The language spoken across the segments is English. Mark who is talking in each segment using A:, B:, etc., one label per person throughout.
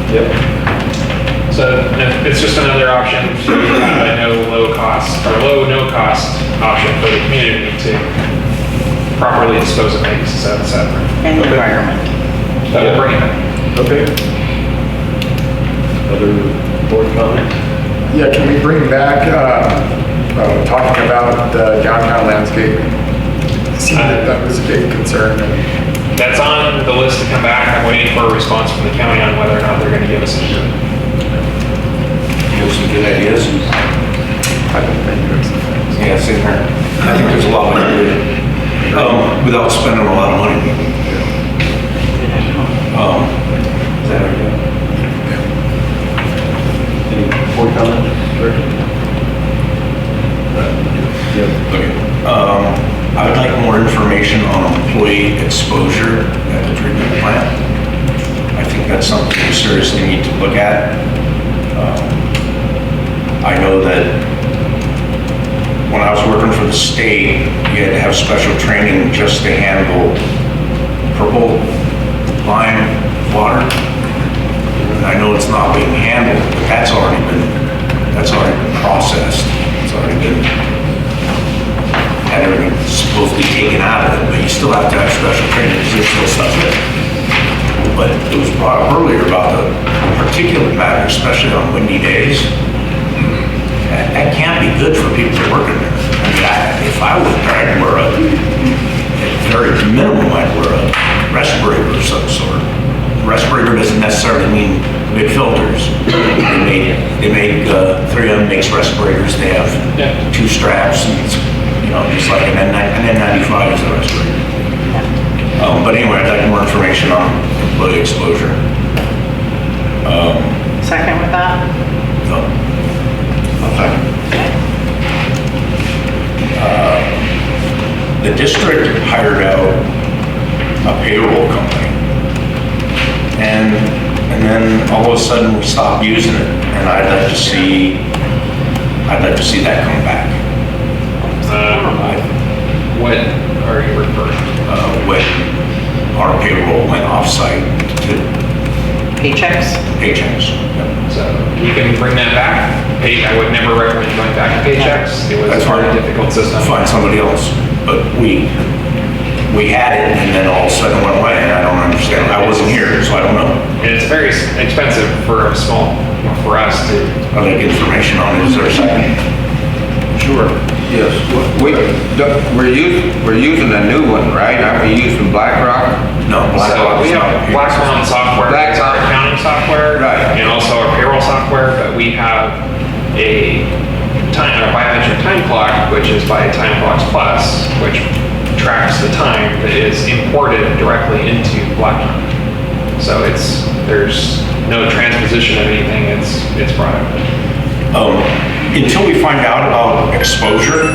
A: Yep.
B: So it's just another option to have a low cost no cost option for the community to properly dispose of waste, etc.
C: And the environment.
B: That will bring it.
A: Okay. Other board comments?
D: Yeah, can we bring back, talking about the downtown landscape? Seemed that was a big concern.
B: That's on the list to come back. I'm waiting for a response from the county on whether or not they're going to give us a year.
E: You have some good ideas?
D: I don't think it's.
E: Yeah, same here. I think there's a lot we can do without spending a lot of money. Is that okay?
A: Any board comments? Rick? Yeah.
E: Okay. I would like more information on employee exposure at the treatment plant. I think that's something we seriously need to look at. I know that when I was working for the state, you had to have special training just to handle purple line water. And I know it's not being handled, but that's already been processed. It's already been, had everything supposedly taken out of it, but you still have to have special training because there's still stuff in it. But it was brought up earlier about the particulate matter, especially on windy days. That can't be good for people working there. I mean, if I was there, I'd wear at very minimum, I'd wear a respirator of some sort. Respirator doesn't necessarily mean big filters. They make 3M makes respirators. They have two straps, and it's, just like an N95 is a respirator. But anyway, I'd like more information on employee exposure.
C: Second with that?
E: No. I'll second. The district hired out a payroll company, and then all of a sudden we stopped using it, and I'd like to see that come back.
B: What are you referring to?
E: When our payroll went off-site to
C: Paychecks?
E: Paychecks. Yep.
B: So you can bring that back. I would never recommend going back to Paychecks. It was
E: That's
B: a very
E: hard.
B: difficult system.
E: Find somebody else, but we had it, and then all of a sudden it went away, and I don't understand. I wasn't here, so I don't know.
B: And it's very expensive for us to.
E: I'd like information on it. Is there a second?
F: Sure, yes. We're using a new one, right? Aren't we using BlackRock?
E: No,
B: So we have Blackstone software, that's our accounting software,
F: Right.
B: and also our payroll software, but we have a biometric time clock, which is by Time Clocks Plus, which tracks the time that is imported directly into Blackstone. So there's no transposition of anything, it's brought up.
E: Until we find out about exposure,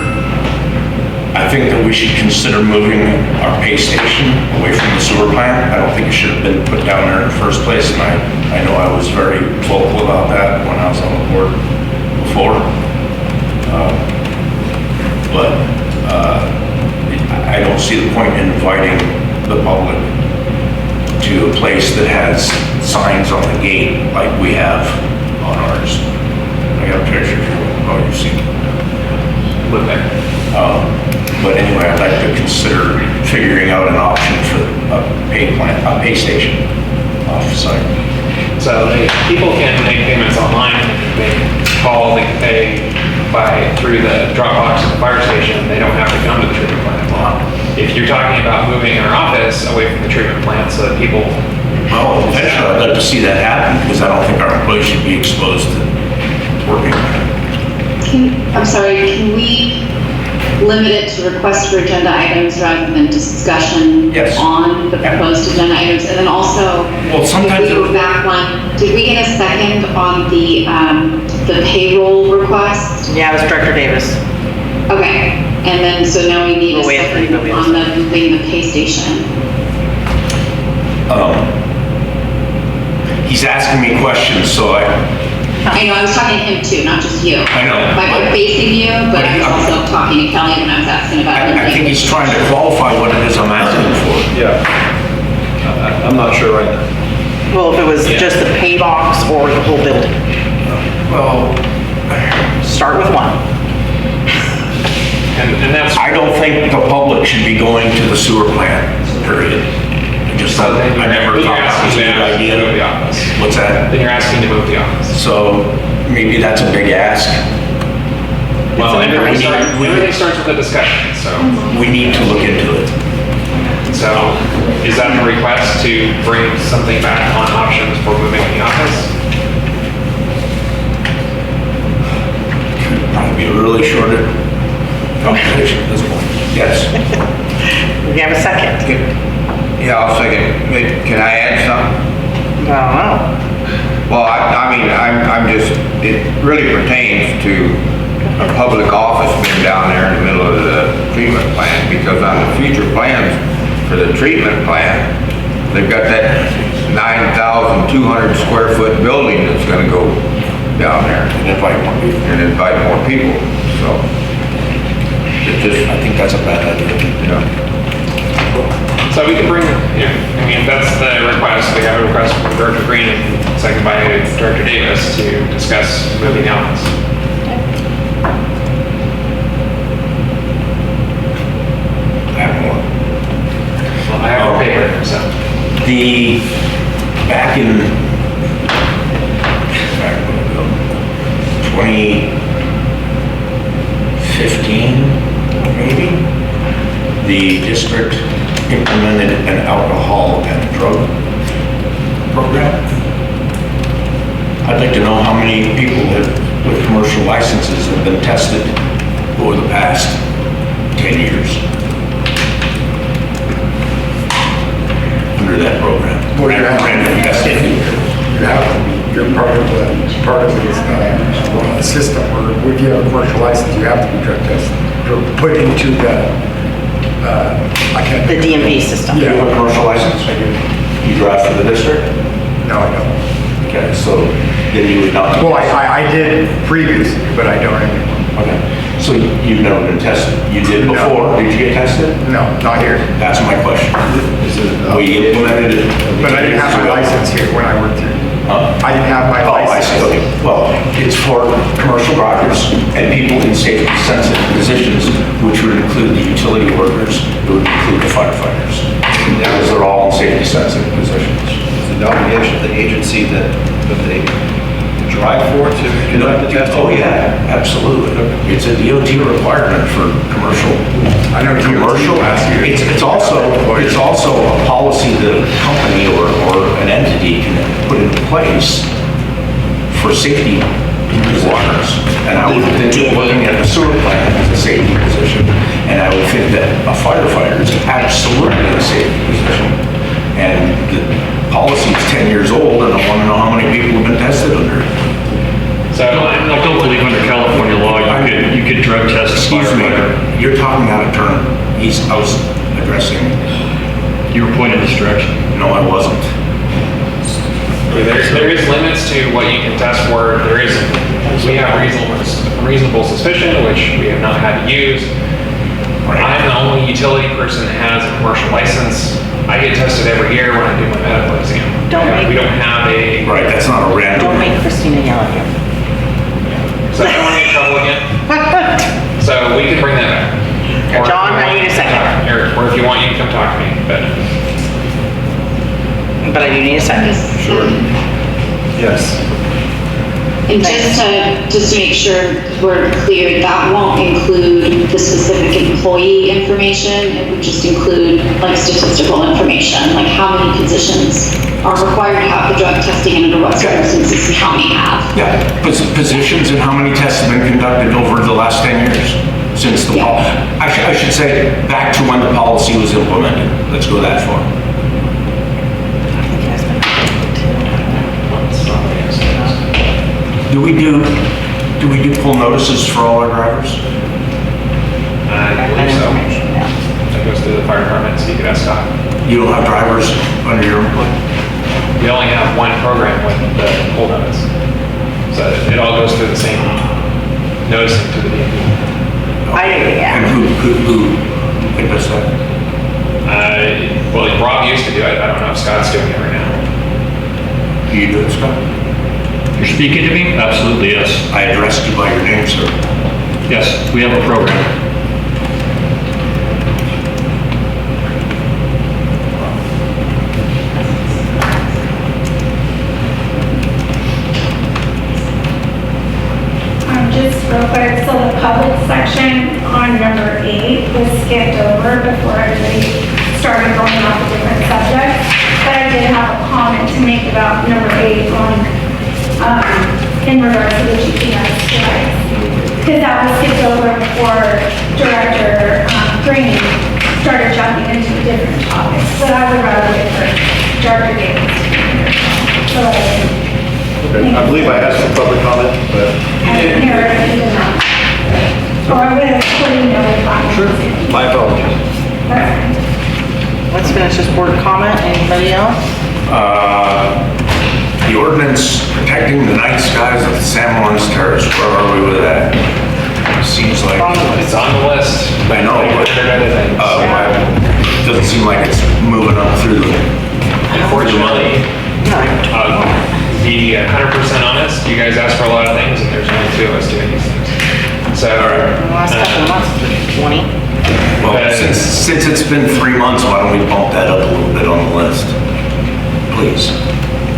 E: I think that we should consider moving our pay station away from the sewer plant. I don't think it should have been put down there in the first place, and I know I was very vocal about that when I was on the board before. But I don't see the point in inviting the public to a place that has signs on the gate like we have on ours. I got a picture here. Oh, you've seen it.
B: Look there.
E: But anyway, I'd like to consider figuring out an option for a pay station off-site.
B: So people can make payments online, they can call, they can pay through the drop box at the fire station. They don't have to come to the treatment plant. If you're talking about moving our office away from the treatment plant so that people.
E: Well, eventually I'd like to see that happen because I don't think our employees should be exposed to working there.
G: I'm sorry, can we limit it to request for agenda items rather than discussion
E: Yes.
G: on the proposed agenda items? And then also,
E: Well, sometimes
G: if we go back one, did we get a second on the payroll request?
C: Yeah, it was Director Davis.
G: Okay, and then, so now we need a
C: We'll wait for you,
G: second
C: but we have a
G: on the moving the pay station.
E: He's asking me questions, so
G: I know, I was talking to him too, not just you.
E: I know.
G: I'm facing you, but I was also talking to Kelly when I was asking about it.
E: I think he's trying to qualify what it is I'm asking for.
A: Yeah. I'm not sure right now.
C: Well, if it was this
B: Yeah.
C: just the pay box or the whole building?
E: Well,
C: Start with one.
B: And that's,
E: I don't think the public should be going to the sewer plant, period.
B: so then
E: I never
B: you're
E: thought that was
B: asking
E: a
B: to
E: good
B: move the
E: idea.
B: office.
E: What's that?
B: Then you're asking to move the office.
E: So maybe that's a big ask.
B: Well,
C: an
B: everything
C: information.
B: starts with a discussion, so.
E: We need to look into it.
B: So is that the request to bring something back on options for moving the office?
E: Probably be a really shorter conversation at this point. Yes.
C: We have a second.
F: Yeah, I'll second. Can I add something?
C: I don't know.
F: Well, I mean, I'm just, it really pertains to a public office being down there in the middle of the treatment plant, because on the future plans for the treatment plant, they've got that 9,200 square foot building that's gonna go down there
E: And invite more people.
F: and invite more people, so. It just,
E: I think that's a bad idea.
F: you know,
B: So we can bring, yeah, I mean, that's the request. We have a request from Director Green and second by Director Davis to discuss moving the office.
E: I have more.
B: Well, I have a paper, so.
E: The, back in, 2015, maybe, the district implemented an alcohol and drug program. I'd like to know how many people with commercial licenses have been tested over the past 10 years under that program.
D: Well, you have-
E: Random testing.
D: You're part of this system where if you have a commercial license, you have to be drug tested, or put into the, I can't.
C: The DMV system.
E: You have a commercial license?
D: I do.
E: You drive for the district?
D: No, I don't.
E: Okay, so then you would not.
D: Well, I did previously, but I don't anymore.
E: Okay, so you've never been tested? You did
D: No.
E: before? Did you get tested?
D: No, not here.
E: That's my question. We implemented it.
D: But I didn't have my license here when I worked here.
E: Huh?
D: I didn't have my
E: Oh, I see,
D: license.
E: okay. Well, it's for commercial drivers and people in safety sensitive positions, which would include the utility workers, it would include the firefighters. Because they're all in safety sensitive positions.
A: It's an obligation of the agency that they drive for to conduct the testing?
E: Oh, yeah, absolutely. It's a DOT requirement for commercial.
D: I know DOT
E: Commercial,
D: last year.
E: it's also a policy that a company or an entity can put into place for safety positions. And I would think that working at a sewer plant is a safety position, and I would think that a firefighter is absolutely a safety position. And the policy is 10 years old, and I want to know how many people have been tested under it.
B: So
H: I don't believe under California law, you could drug test a
E: Excuse me,
H: firefighter.
E: you're talking out of turn. I was addressing,
H: You were pointed this direction.
E: no, I wasn't.
B: there is limits to what you can test for. We have reasonable suspicion, which we have not had to use. I'm the only utility person that has a commercial license. I get tested every year when I do my medical exam. We don't have a,
E: Right, that's not a random.
C: Don't make Christina yell at you.
B: so I don't want to get in trouble again. So we can bring that back. Or if
C: John,
B: you
C: I
B: want,
C: need a
B: you can
C: second.
B: talk- Or if you want, you can come talk to me, but.
C: But I do need a second.
A: Sure. Yes.
G: And just to make sure we're clear, that won't include the specific employee information. It would just include like statistical information, like how many positions are required to have the drug testing and under what circumstances and how many have.
E: Yeah, positions and how many tests have been conducted over the last 10 years since the, I should say, back to when the policy was implemented. Let's go that far.
C: I think it has been updated
E: Do we do pull notices for all our drivers?
B: I
C: too.
B: believe
C: That
B: so.
C: information, yeah.
B: That goes to the fire department, so you could ask Scott.
E: You don't have drivers under your employ?
B: We only have one program with the pull notice. So it all goes through the same noticing to the DMV.
C: Yeah.
E: And who does that?
B: Well, Rob used to do it. I don't know if Scott's doing it right now.
E: You do it, Scott?
H: You're speaking to me? Absolutely, yes.
E: I addressed you by your name, sir.
H: Yes, we have a program.
I: Just real quick, so the public section on number 8 was skipped over before everybody started going off of different subjects. But I did have a comment to make about number 8 on, in regards to the GPS slides. Because that was skipped over before Director Green started jumping into different topics. But I would rather wait for Director Davis. So I can.
A: Okay, I believe I had some public comment, but.
I: And here, you did not. Or I would have put in no comments.
A: My apologies.
I: Perfect.
C: Let's finish this board comment. Anybody else?
E: The ordinance protecting the night skies of San Juan's Terrace, where are we with that? Seems like,
B: It's on the list.
E: I know, but, it doesn't seem like it's moving up through the,
B: Unfortunately, be 100% honest, you guys ask for a lot of things and there's only 2 of us doing these things. So,
C: The last couple of months, 20.
E: well, since it's been 3 months, why don't we bump that up a little bit on the list? Please.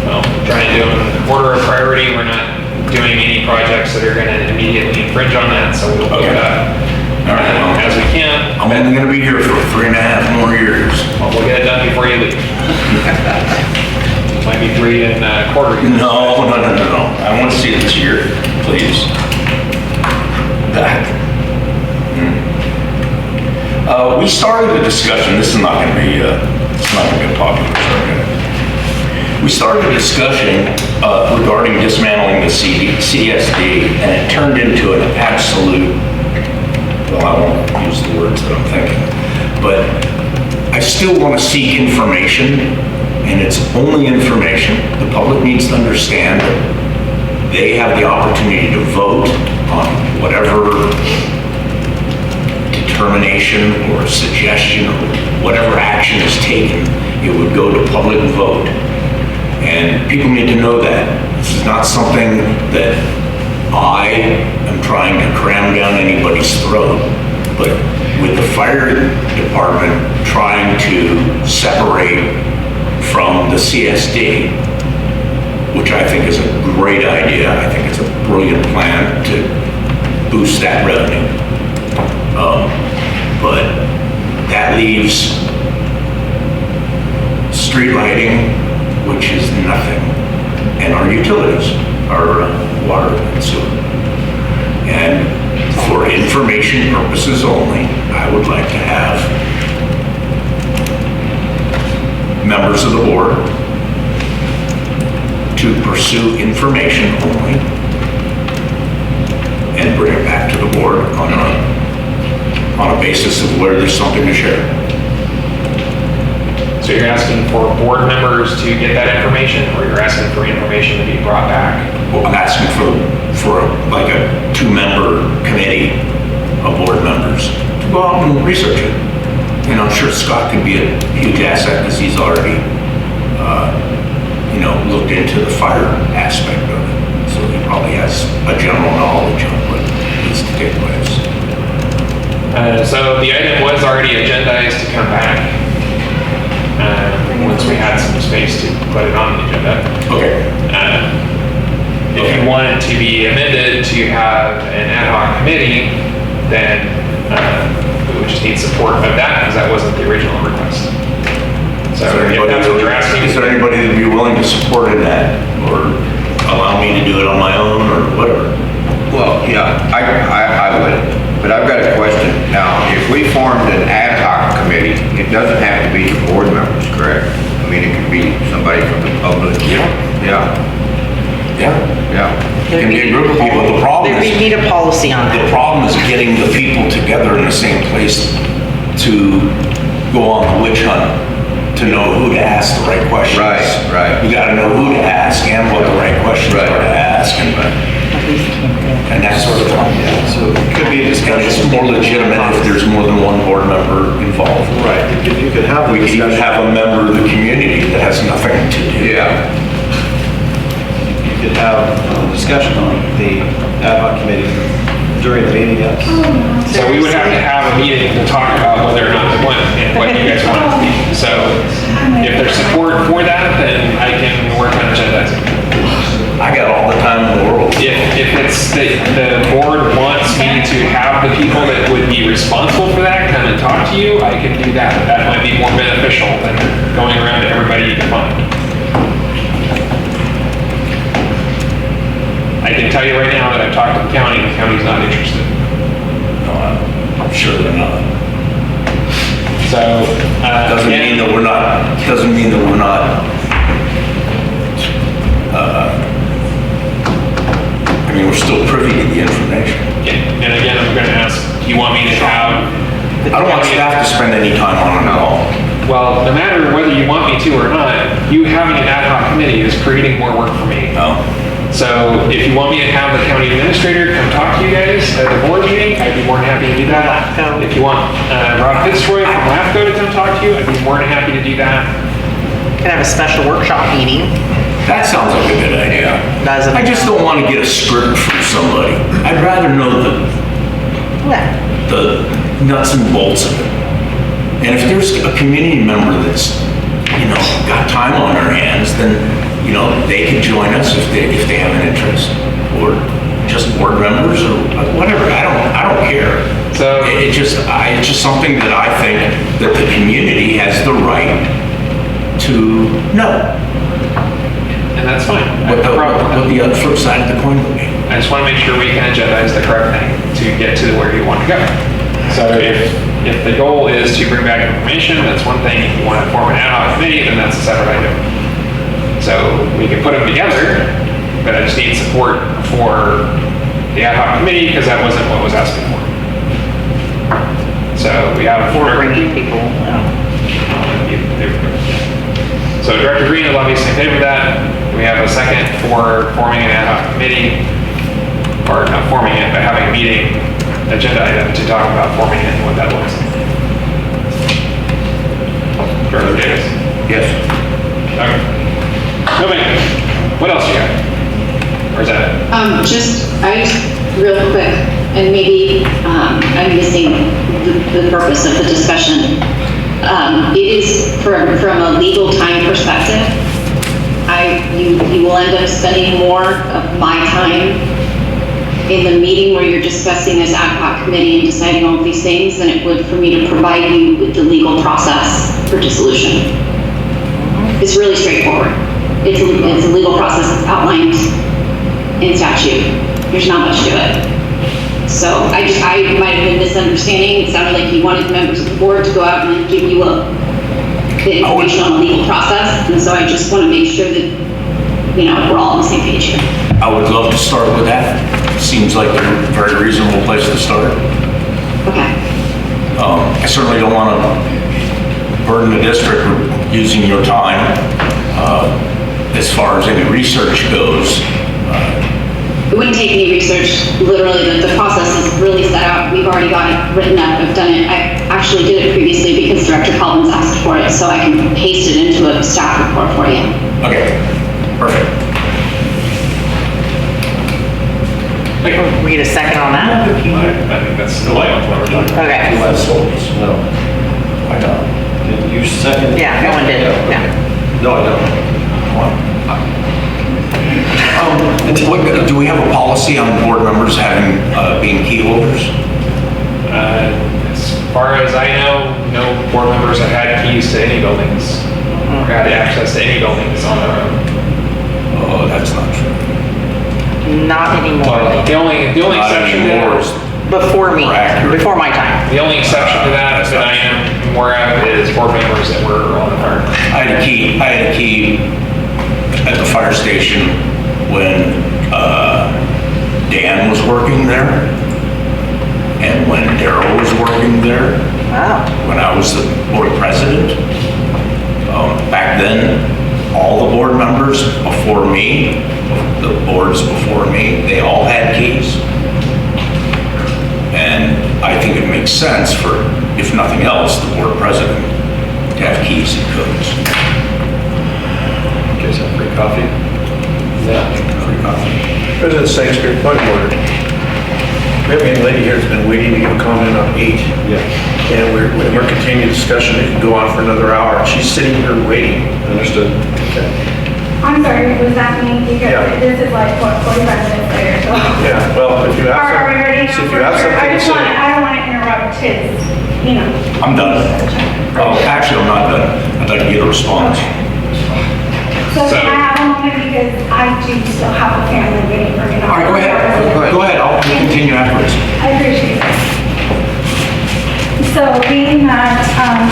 B: well, trying to do them in order of priority. We're not doing any projects that are going to immediately infringe on that, so we'll do
E: Okay.
B: that
E: All right, well,
B: as we can.
E: I'm only gonna be here for 3.5 more years.
B: Well, we'll get it done before you leave. Might be 3 and a quarter years.
E: No. I want to see it this year, please. That. We started a discussion, this is not going to be, it's not going to be a popular subject. We started a discussion regarding dismantling the CSD, and it turned into an absolute, well, I won't use the words that I'm thinking, but I still want to seek information, and it's only information. The public needs to understand that they have the opportunity to vote on whatever determination or suggestion or whatever action is taken. It would go to public vote. And people need to know that. This is not something that I am trying to cram down anybody's throat, but with the fire department trying to separate from the C.S.D., which I think is a great idea. I think it's a brilliant plan to boost that revenue. But that leaves street lighting, which is nothing, and our utilities, our water and sewer. And for information purposes only, I would like to have members of the board to pursue information only and bring it back to the board on a basis of where there's something to share.
B: So you're asking for board members to get that information, or you're asking for information to be brought back?
E: Well, I'm asking for like a 2-member committee of board members to go out and research it. And I'm sure Scott could be a huge asset because he's already, looked into the fire aspect of it. So he probably has a general knowledge of what needs to take place.
B: So the item was already agendized to come back once we had some space to put it on the agenda.
E: Okay.
B: If you want it to be amended to have an ad hoc committee, then we would just need support of that because that wasn't the original request. So if that's what you're asking.
E: Is there anybody that'd be willing to support in that or allow me to do it on my own or whatever?
F: Well, yeah, I would, but I've got a question. Now, if we formed an ad hoc committee, it doesn't have to be the board members, correct? I mean, it could be somebody from the public.
E: Yeah.
F: Yeah,
E: It can be a group of people. The problem
C: We
E: is,
C: need a policy on
E: the
C: that.
E: problem is getting the people together in the same place to go on the witch hunt, to know who to ask the right questions.
F: Right.
E: You gotta know who to ask and what the right questions are to ask and that sort of thing.
A: Yeah, so it could be a
E: And
A: discussion.
E: it's more legitimate if there's more than one board member involved.
A: Right, you could have a
E: We could even
A: discussion.
E: have a member of the community that has nothing to do.
F: yeah.
A: could have a discussion on the ad hoc committee during the meeting, yes.
B: So we would have to have a meeting to talk about whether or not to want and what you guys want it to be. So if there's support for that, then I can work on agendizing.
E: I got all the time in the world.
B: If it's the board wants me to have the people that would be responsible for that come and talk to you, I can do that. That might be more beneficial than going around to everybody you can find. I can tell you right now that I've talked to the county's not interested.
E: No, I'm sure they're not.
B: So,
E: Doesn't mean that we're not, I mean, we're still privy to the information.
B: yeah, and again, I'm gonna ask, do you want me to have?
E: I don't want staff to spend any time on it at all.
B: Well, no matter whether you want me to or not, you having an ad hoc committee is creating more work for me.
E: No?
B: So if you want me to have the county administrator come talk to you guys at the board meeting, I'd be more than happy to do that.
C: LAFCO.
B: If you want Rob Fitzroy from LAFCO to come talk to you, I'd be more than happy to do that.
C: Could have a special workshop meeting.
E: That sounds like a good idea.
C: Doesn't
E: I just don't want to get a script from somebody. I'd rather know
C: Yeah.
E: the nuts and bolts of it. And if there's a community member that's, got time on their hands, then, they can join us if they have an interest, or just board members or whatever. I don't care.
B: So-
E: it's just something that I think that the community has the right to know
B: And that's fine. I
E: what
B: have no problem with
E: what the other flip side of the coin would be.
B: that. I just want to make sure we can agendize the correct thing to get to where you want to go. So if the goal is to bring back information, that's one thing. If you want to form an ad hoc committee, then that's a separate item. So we can put them together, but I just need support for the ad hoc committee because that wasn't what was asking for. So we have
C: Or bringing people.
B: So Director Green is obviously in favor of that. We have a second for forming an ad hoc committee, or not forming it, but having a meeting agenda item to talk about forming it and what that looks like. Director Davis?
E: Yes.
B: Okay. Moving on. What else you got? Or is that it?
G: Real quick, and maybe I'm missing the purpose of the discussion. It is from a legal time perspective. You will end up spending more of my time in the meeting where you're discussing this ad hoc committee and deciding all of these things than it would for me to provide you with the legal process for dissolution. It's really straightforward. It's a legal process that's outlined in statute. There's not much to it. So I might have been misunderstanding. It sounded like you wanted members of the board to go out and give you the information on the legal process. And so I just want to make sure that, we're all on the same page here.
E: I would love to start with that. Seems like a very reasonable place to start.
G: Okay.
E: I certainly don't want to burden the district with using your time. As far as any research goes,
G: It wouldn't take any research. Literally, the process is really set out. We've already got it written up. I've done it. I actually did it previously because Director Collins asked for it, so I can paste it into a staff report for you.
E: okay, perfect.
C: We get a second on that?
B: I think that's the way what we're talking about.
C: Okay.
A: No. Why not? Did you second?
C: Yeah, no one did. Yeah.
A: No, I don't.
E: Do we have a policy on board members having, being key holders?
B: As far as I know, no board members have had keys to any buildings or had access to any buildings on their own.
E: Oh, that's not true.
C: Not anymore.
B: The only
E: Not
B: exception to
E: anymore.
B: that,
C: Before me,
E: Correct.
C: before my time.
B: the only exception to that I am aware of is board members that were on the fire.
E: I had a key at the fire station when Dan was working there, and when Daryl was working there,
C: Wow.
E: when I was the board president. Back then, all the board members before me, the boards before me, they all had keys. And I think it makes sense for, if nothing else, the board president to have keys and codes.
A: You guys have free coffee?
B: Yeah.
E: Free President Shakespeare, point of order. We have a young lady here that's been waiting to give a comment on 8.
A: Yeah,
E: And we're continuing discussion. It can go on for another hour. She's sitting here waiting.
A: understood.
I: I'm sorry, was that me? Because
E: Yeah.
I: this is like, what, 45 minutes later, so.
E: Yeah, well, if you have
I: Are we ready
E: something,
I: now?
E: if you have something
I: I
E: to
I: just want,
E: say.
I: I don't want to interrupt his, you know.
E: I'm done. Oh, actually, I'm not done. I'd like to get a response.
I: So
B: So-
I: can I have a moment because I do still have a family waiting for me.
E: All right, go ahead. Go ahead, I'll continue afterwards.
I: I appreciate it. So being that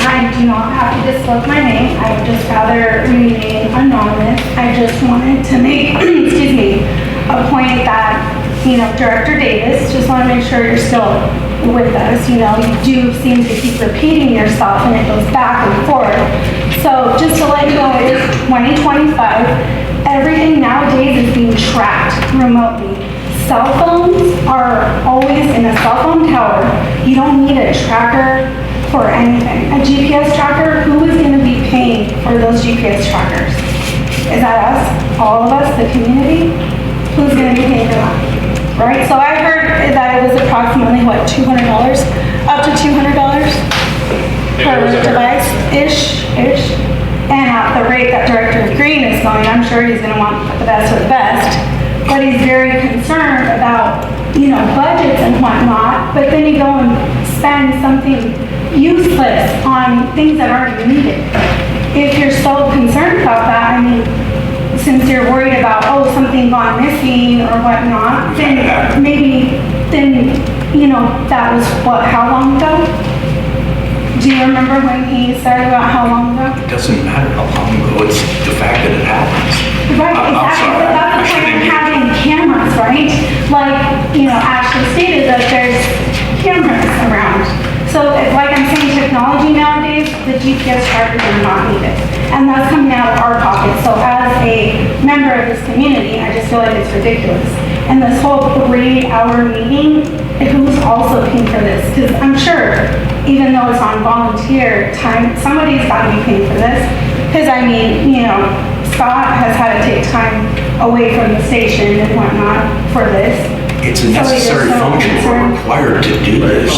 I: I do not have to disclose my name, I would just rather remain anonymous. I just wanted to make, excuse me, a point that, you know, Director Davis, just want to make sure you're still with us. You know, you do seem to keep repeating yourself and it goes back and forth. So just to let you know, it is 2025. Everything nowadays is being tracked remotely. Cell phones are always in a cell phone tower. You don't need a tracker for anything. A GPS tracker, who is going to be paying for those GPS trackers? Is that us? All of us, the community? Who's going to be paying for that? Right? So I heard that it was approximately, what, $200? Up to $200 per device-ish. And at the rate that Director Green is going, I'm sure he's going to want the best of the best. But he's very concerned about, you know, budgets and whatnot, but then you go and spend something useless on things that aren't needed. If you're so concerned about that, I mean, since you're worried about, oh, something gone missing or whatnot, then maybe, you know, that was what, how long ago? Do you remember when he started about how long ago?
E: It doesn't matter how long ago, it's the fact that it happens.
I: Right,
E: I'm
I: exactly,
E: sorry.
I: but that's
E: I
I: the point
E: shouldn't
I: of
E: be-
I: having cameras, right? Like, you know, Ashley stated that there's cameras around. So, like I'm saying, technology nowadays, the GPS trackers are not needed. And that's coming out of our pocket. So as a member of this community, I just feel like it's ridiculous. And this whole 3-hour meeting, who's also paying for this? Because I'm sure, even though it's on volunteer time, somebody's got to be paying for this. Because I mean, you know, Scott has had to take time away from the station and whatnot for this.
E: It's a
I: So you're
E: necessary
I: so
E: function. We're
I: concerned.
E: required to do this.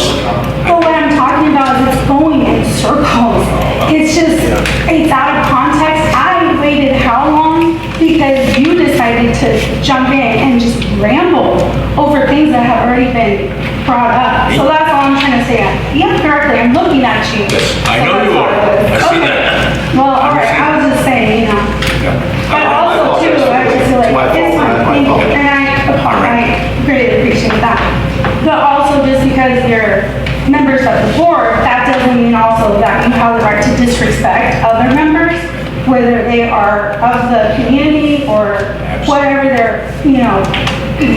I: But what I'm talking about is it's going in circles. It's just, it's out of context. I waited how long? Because you decided to jump in and just ramble over things that have already been brought up. So that's all I'm trying to say. Yeah, correctly, I'm looking at you.
E: Yes, I
I: So
E: know
I: that's
E: you
I: all
E: are.
I: it is.
E: I see
I: Okay.
E: that.
I: Well, all right, I was just saying, you know. But also too, I just feel like it's fine, thank you, and I greatly appreciate that. But also just because you're members of the board, that doesn't mean also that you have the right to disrespect other members, whether they are of the community or whatever their, you know,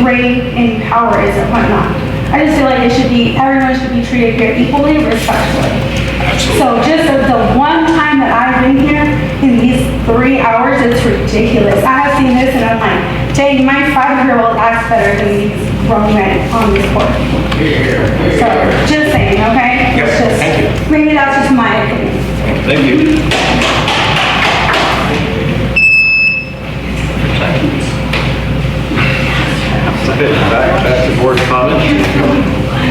I: grade in power is or whatnot. I just feel like it should be, everyone should be treated here equally, respectfully. So just the one time that I've been here in these 3 hours, it's ridiculous. I have seen this and I'm like, dang, my 5-year-old acts better than these grown men on this board. So just saying, okay?
E: Yes,
I: It's just-
E: thank you.
I: Maybe that's just my opinion.
A: Thank you. Okay, back to board comments.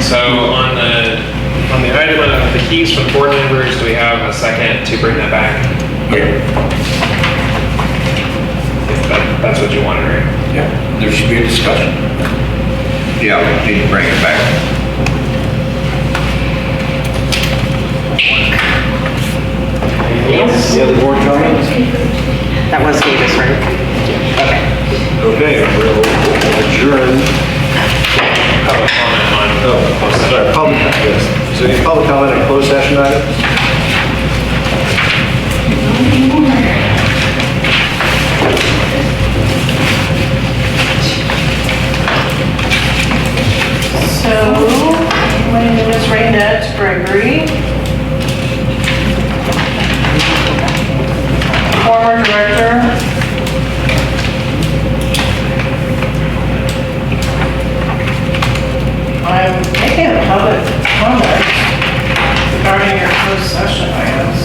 B: So on the item of the keys for the board members, do we have a second to bring that back?
E: Okay.
B: If that's what you wanted, right?
E: Yeah, there should be a discussion.
F: Yeah, we need to bring it back.
A: Any other board comments?
C: That was Davis, right?
A: Okay, we'll adjourn.
B: Public comment on.
A: Oh, sorry, public, yes. So any public comment on closed session items?
C: So, my name is Raynette Gregory. Former director. I'm making a public comment regarding your closed session items.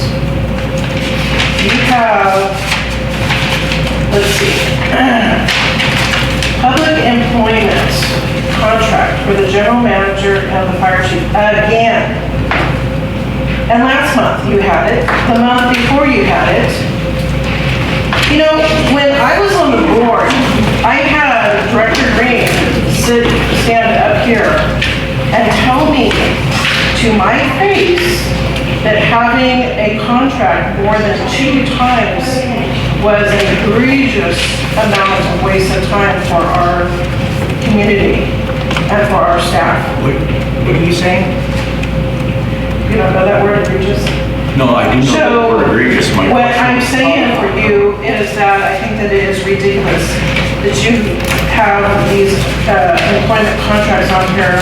C: You have, let's see. employment contract for the general manager and the fire chief again. And last month you had it, the month before you had it. You know, when I was on the board, I had Director Green stand up here and tell me to my face that having a contract more than 2 times was an egregious amount of waste of time for our community and for our staff.
E: What are you saying?
C: You don't know that word egregious?
E: No, I do know that word egregious. My
C: What
E: question-
C: I'm saying for you is that I think that it is ridiculous that you have these employment contracts on here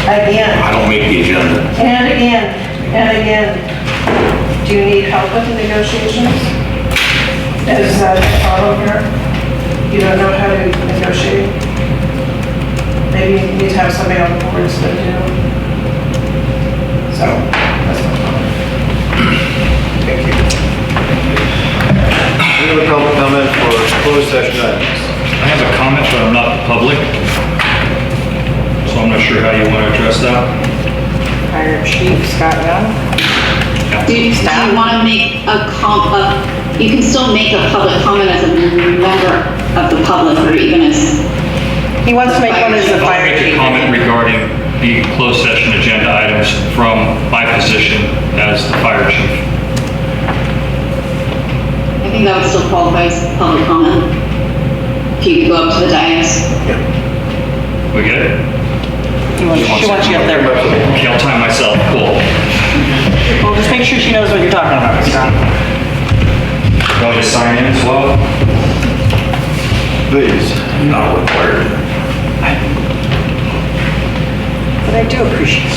C: again
E: I don't make the agenda.
C: and again and again. Do you need help with the negotiations? Is that a problem here? You don't know how to negotiate? Maybe you need to have somebody on the board that do. So, that's my comment.
A: Thank you. Any other public comment for closed session items?
H: I have a comment, but I'm not the public. So I'm not sure how you want to address that.
C: Fire Chief Scott Young.
G: Do you want to make you can still make a public comment as a member of the public or even as.
C: He wants to make one as a
H: I'll
C: fire
H: make a
C: chief.
H: comment regarding the closed session agenda items from my position as the fire chief.
G: I think that would still qualify as public comment. If you could go up to the dais.
H: We get it?
C: She wants you up there.
H: Okay, I'll time myself. Cool.
C: Well, just make sure she knows what you're talking about, Scott.
H: Want me to sign in as well?
A: Please.
E: Not required.
C: But I do appreciate it.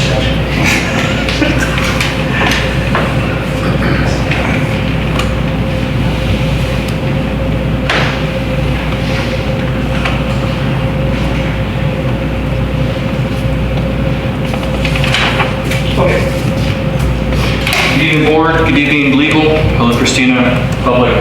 H: Good evening, board. Good evening, legal. Hello, Christina. Public.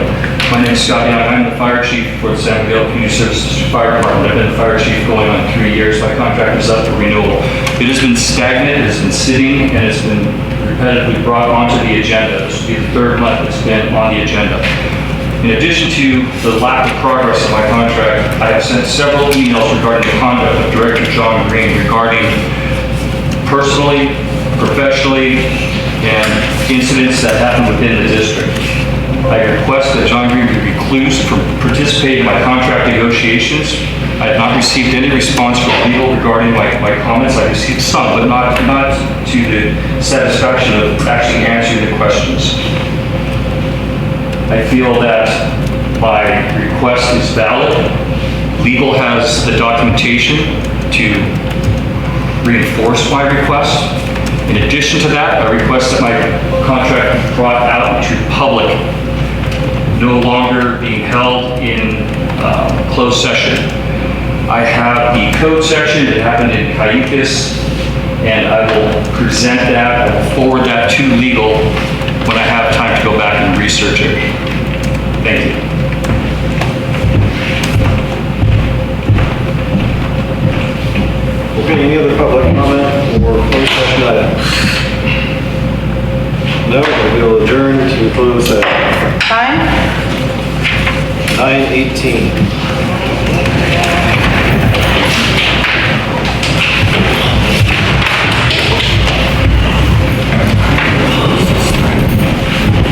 H: My name is Scott Young. I'm the fire chief for the San Miguel Community Services Fire Department. I've been the fire chief going on 3 years. My contract is up for renewal. It has been stagnant, it has been sitting, and it's been repetitively brought onto the agenda. This will be the 3rd month it's been on the agenda. In addition to the lack of progress of my contract, I have sent several emails regarding the conduct of Director John Green regarding personally, professionally, and incidents that happen within the district. I request that John Green be recused from participating in my contract negotiations. I have not received any response from legal regarding my comments. I received some, but not to the satisfaction of actually answering the questions. I feel that my request is valid. Legal has the documentation to reinforce my request. In addition to that, I request that my contract be brought out to public, no longer being held in closed session. I have the code section, it happened in Cayucas, and I will present that, I will forward that to legal when I have time to go back and research it. Thank you.
A: Okay, any other public comment or closed session items? No, we will adjourn to closed session.
C: Time?
A: 9:18.